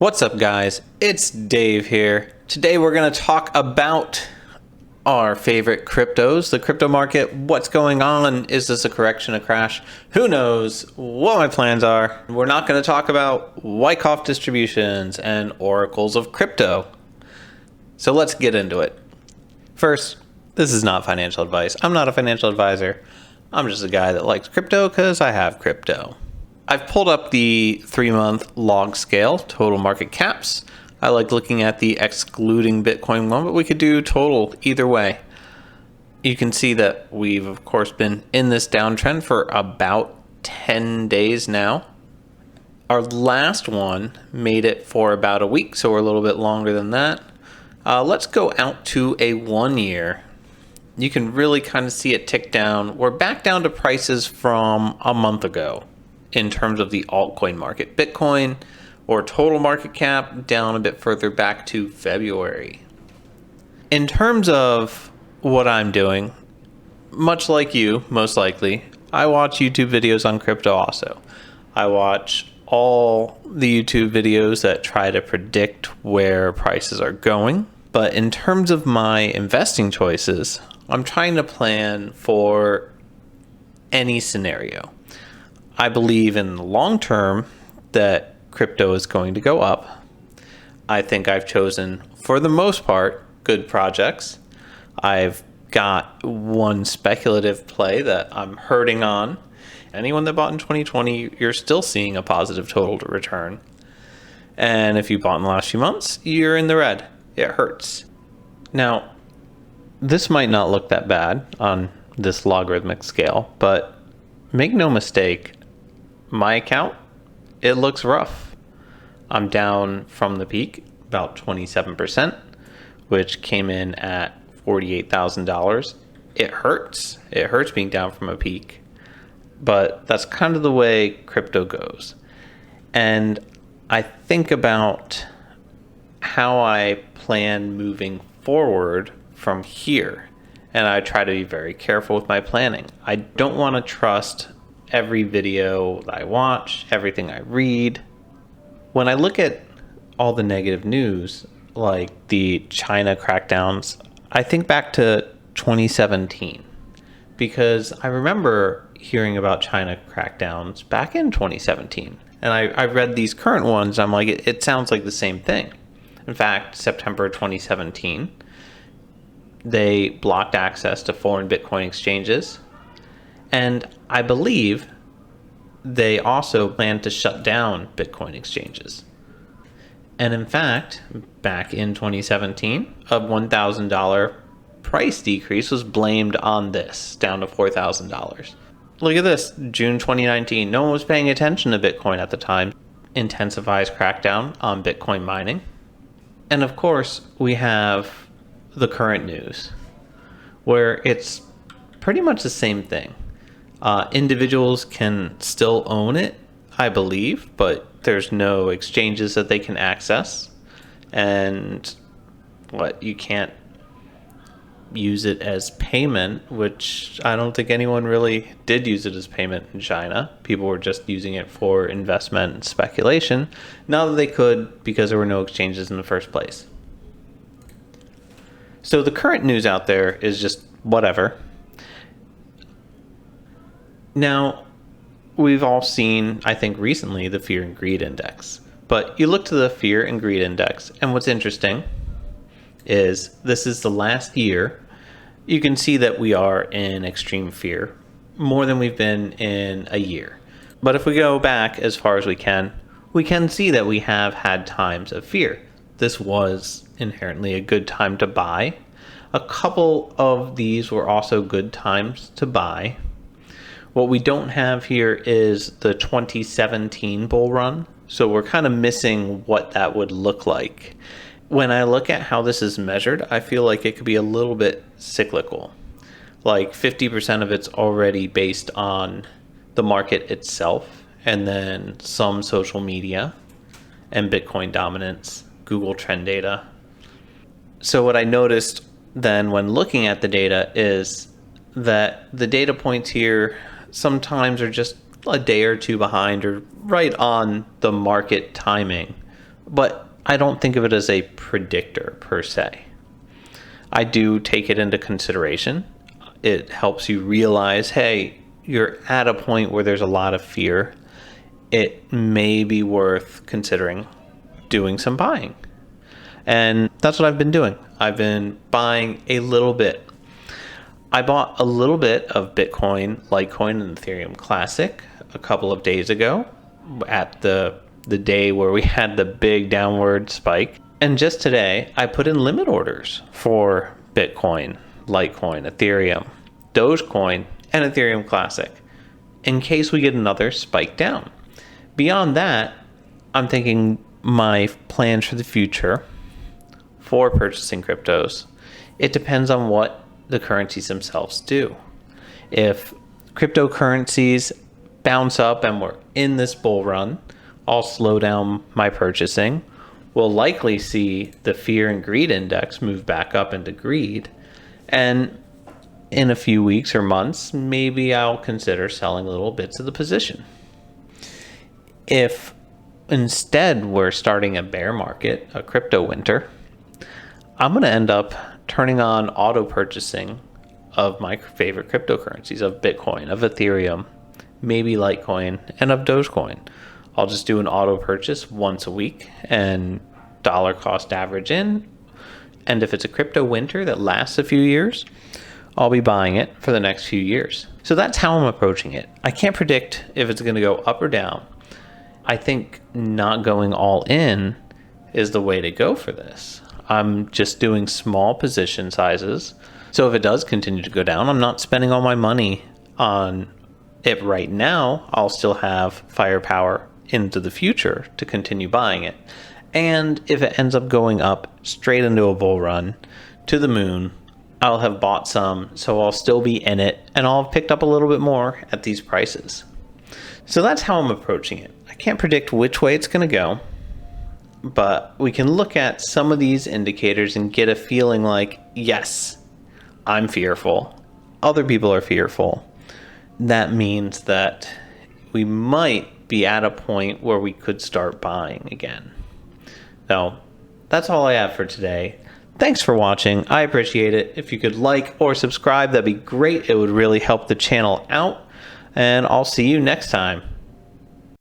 What's up, guys? It's Dave here. Today we're going to talk about our favorite cryptos, the crypto market, what's going on, is this a correction, a crash? Who knows what my plans are. We're not going to talk about Wyckoff distributions and oracles of crypto. So let's get into it. First, this is not financial advice. I'm not a financial advisor. I'm just a guy that likes crypto because I have crypto. I've pulled up the 3-month log scale, total market caps. I like looking at the excluding Bitcoin one, but we could do total either way. You can see that we've, of course, been in this downtrend for about 10 days now. Our last one made it for about a week, so we're a little bit longer than that. Let's go out to a 1 year. You can really kind of see it tick down. We're back down to prices from a month ago in terms of the altcoin market. Bitcoin or total market cap down a bit further back to February. In terms of what I'm doing, much like you, most likely, I watch YouTube videos on crypto also. I watch all the YouTube videos that try to predict where prices are going. But in terms of my investing choices, I'm trying to plan for any scenario. I believe in the long term that crypto is going to go up. I think I've chosen, for the most part, good projects. I've got one speculative play that I'm hurting on. Anyone that bought in 2020, you're still seeing a positive total return. And if you bought in the last few months, you're in the red. It hurts. Now, this might not look that bad on this logarithmic scale, but make no mistake, my account, it looks rough. I'm down from the peak about 27%, which came in at $48,000. It hurts. It hurts being down from a peak, but that's kind of the way crypto goes. And I think about how I plan moving forward from here, and I try to be very careful with my planning. I don't want to trust every video that I watch, everything I read. When I look at all the negative news, like the China crackdowns, I think back to 2017, because I remember hearing about China crackdowns back in 2017. And I read these current ones, I'm like, it sounds like the same thing. In fact, September 2017, they blocked access to foreign Bitcoin exchanges. And I believe they also plan to shut down Bitcoin exchanges. And in fact, back in 2017, a $1,000 price decrease was blamed on this, down to $4,000. Look at this, June 2019. No one was paying attention to Bitcoin at the time. Intensifies crackdown on Bitcoin mining. And of course, we have the current news, where it's pretty much the same thing. Individuals can still own it, I believe, but there's no exchanges that they can access. And you can't use it as payment, which I don't think anyone really did use it as payment in China. People were just using it for investment and speculation. Now that they could, because there were no exchanges in the first place. So the current news out there is just whatever. Now, we've all seen, I think recently, the Fear and Greed Index. But you look to the Fear and Greed Index, and what's interesting is this is the last year. You can see that we are in extreme fear, more than we've been in a year. But if we go back as far as we can see that we have had times of fear. This was inherently a good time to buy. A couple of these were also good times to buy. What we don't have here is the 2017 bull run, so we're kind of missing what that would look like. When I look at how this is measured, I feel like it could be a little bit cyclical. Like 50% of it's already based on the market itself, and then some social media and Bitcoin dominance, Google trend data. So what I noticed then when looking at the data is that the data points here sometimes are just a day or two behind or right on the market timing but I don't think of it as a predictor per se. I do take it into consideration. It helps you realize, hey, you're at a point where there's a lot of fear. It may be worth considering doing some buying. And that's what I've been doing. I've been buying a little bit. I bought a little bit of Bitcoin, Litecoin, and Ethereum Classic a couple of days ago at the day where we had the big downward spike. And just today, I put in limit orders for Bitcoin, Litecoin, Ethereum, Dogecoin, and Ethereum Classic in case we get another spike down. Beyond that, I'm thinking my plans for the future for purchasing cryptos, it depends on what the currencies themselves do. If cryptocurrencies bounce up and we're in this bull run, I'll slow down my purchasing. We'll likely see the fear and greed index move back up into greed. And in a few weeks or months, maybe I'll consider selling little bits of the position. If instead we're starting a bear market, a crypto winter, I'm going to end up turning on auto purchasing of my favorite cryptocurrencies, of Bitcoin, of Ethereum, maybe Litecoin, and of Dogecoin. I'll just do an auto purchase once a week and dollar cost average in. And if it's a crypto winter that lasts a few years, I'll be buying it for the next few years. So that's how I'm approaching it. I can't predict if it's going to go up or down. I think not going all in is the way to go for this. I'm just doing small position sizes. So if it does continue to go down, I'm not spending all my money on it right now. I'll still have firepower into the future to continue buying it. And if it ends up going up straight into a bull run to the moon, I'll have bought some, so I'll still be in it, and I'll have picked up a little bit more at these prices. So that's how I'm approaching it. I can't predict which way it's going to go, but we can look at some of these indicators and get a feeling like, yes, I'm fearful. Other people are fearful. That means that we might be at a point where we could start buying again. So that's all I have for today. Thanks for watching. I appreciate it. If you could like or subscribe, that'd be great. It would really help the channel out. And I'll see you next time.